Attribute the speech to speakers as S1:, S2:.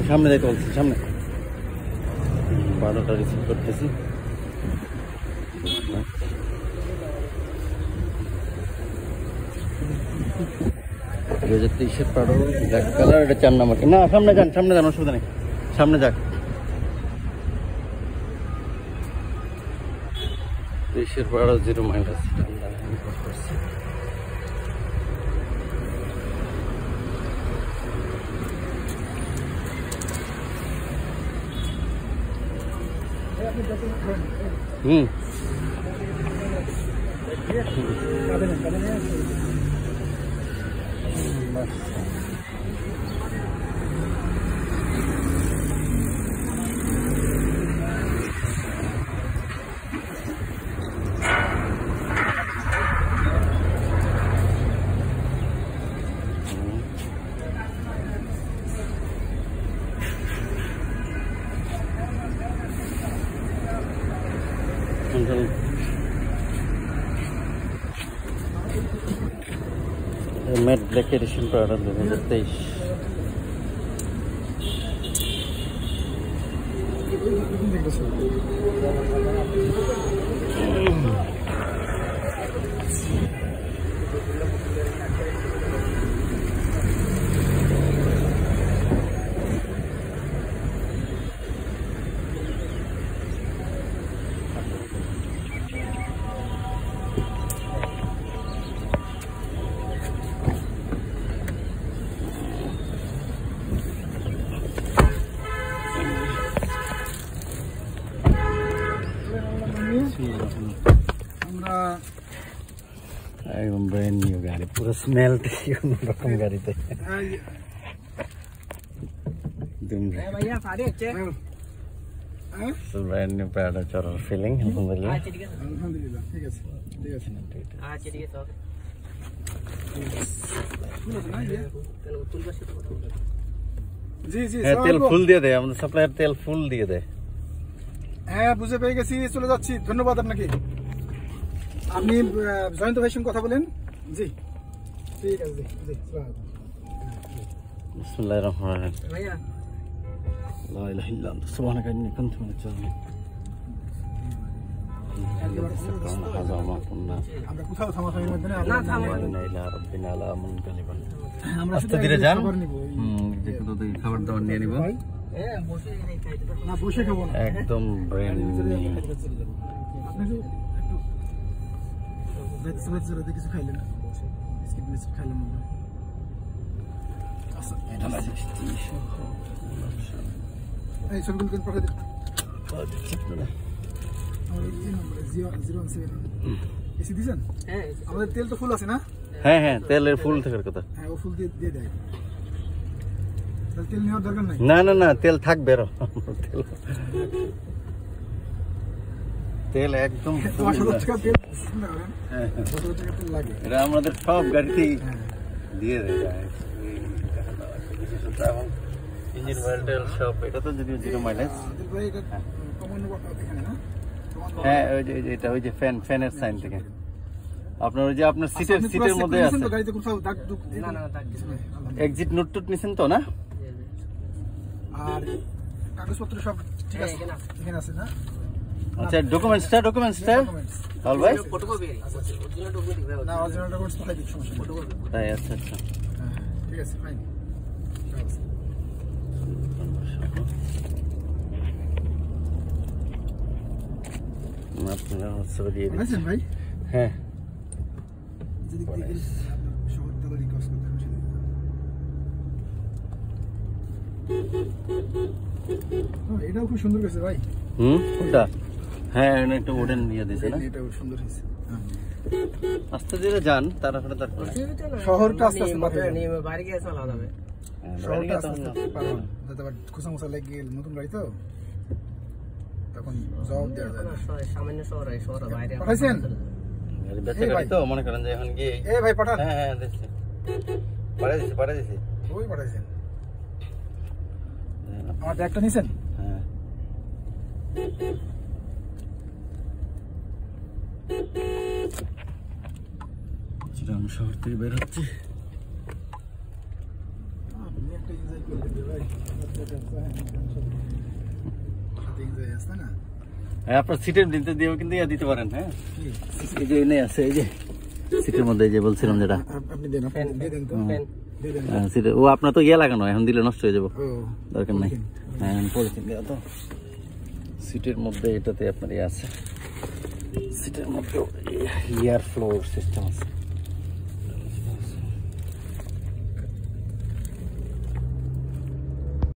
S1: সামনে যাইতে বলছি, সামনে 12টা রিসিভ করতেছি। 2023-এর প্রাডো ব্ল্যাক কালার, এটা 4 নাম্বার। না সামনে যান, সামনে যান, অসুবিধা নেই, সামনে যাক। 23-এর Prado 0 mileage. Matte black edition product 2023। एकदम ब्रांड न्यू गाड़ी, पूरा स्मेल रकम गाड़ी थे। ब्रांड न्यू प्याडा चलो फीलिंग अल्हम्दुलिल्लाह। ठीक है जी जी तेल फुल দিয়ে দেয় আমাদের সাপ্লায়ার, তেল ফুল দিয়ে দেয়। হ্যাঁ বুঝে পেয়ে গেছি, চলে যাচ্ছি। ধন্যবাদ আপনাকে। আপনি জয়ন্ত ভাইয়ের সঙ্গে কথা বলেন। জি ঠিক আছে। জি বিসমিল্লাহির রহমানির রহিম। ভাইয়া লা ইলাহা ইল্লা আনতা সুবহানাকা ইন্নী কুনতু মিনাজ জালিমিন। আমরা কোথাও থামাথামির মধ্যে না, থামাইনা ইলা রাব্বিনা লা মুনকালিবান। আমরা আস্তে ধীরে যান। দেখো তো এই খাবার দাবার নিয়ে নিব। হ্যাঁ বসে খাইতে না, বসে খাবো না, একদম ব্র্যান্ড নিউ। আপনাকে একটু বেচে কিছু খাইলেন, বিস্কিট খাইলাম আমরা। আচ্ছা এটা লাগে এই সবগুলো কোন পাঠাতে এসি দিছেন? হ্যাঁ আমাদের তেল তো ফুল আছে না? হ্যাঁ হ্যাঁ তেলের ফুল থাকার কথা। হ্যাঁ ও ফুল দিয়ে দেয়। তেল নেওয়ার দরকার নাই। না না না তেল থাকবে, তেল একদম এটা আমাদের সব গাড়িতেই দিয়ে দেয়। ইঞ্জিন অয়েল টেল সব, এটা তো যদিও 0 মাইলেজ। হ্যাঁ ওই যে এটা ওই যে ফ্যানের সাইন থেকে আপনার ওই যে আপনার সিটের মধ্যে আছে। এক্সিট নোট টুট নিছেন তো না? আর কাগজপত্র সব ঠিক আছে এখানে আছে না? আচ্ছা ডকুমেন্টসটা হল ভাই ফটোকপি আছে, অরিজিনাল ডকুমেন্ট না, অরিজিনাল ডকুমেন্টস পাঠাই দিচ্ছি, সমস্যা নেই। ফটোকপি তাই? আচ্ছা আচ্ছা ঠিক আছে ফাইন। আপনারা সব দিয়ে দিয়েছেন ভাই? হ্যাঁ যদি শহর থেকে রিকোয়েস্ট করতে হবে এটাও খুব সুন্দর হয়েছে ভাই। কোনটা? হ্যাঁ একটা ওডেন দিয়ে দিয়েছে না, এটাও সুন্দর হয়েছে। আস্তে ধীরে যান, তাড়াতাড়ি তারপর শহরটা আস্তে আস্তে বাইরে গিয়ে চালা যাবে। শহরটা আস্তে আস্তে পারবেন, যাতে আবার খোসা মোসা লেগে গেল, নতুন গাড়ি তো তখন জবাব দেওয়া যায় না। সামান্য শহর এই শহর বাইরে পাঠাইছেন বেচা গাড়ি তো মনে করেন যে এখন গিয়ে এই ভাই পাঠান। হ্যাঁ হ্যাঁ দিচ্ছি, পাঠিয়ে দিছি ওই পাঠাইছেন। আমার ব্যাগটা নিছেন? হ্যাঁ জি চিটাগাং শহর থেকে বের হচ্ছে। হ্যাঁ, আপনার সিটের দিতে দিয়েও কিন্তু দিতে পারেন। হ্যাঁ, এই যে এনে আছে, এই যে সিটের মধ্যে যে বলছিলাম যেটা, ও আপনার তো লাগানো, এখন দিলে নষ্ট হয়ে যাবো, দরকার নাই। হ্যাঁ, পলিথিন দেওয়া তো সিটের মধ্যে, এটাতে আপনার আছে, সিটের মধ্যে এয়ার ফ্লো সিস্টেম আছে।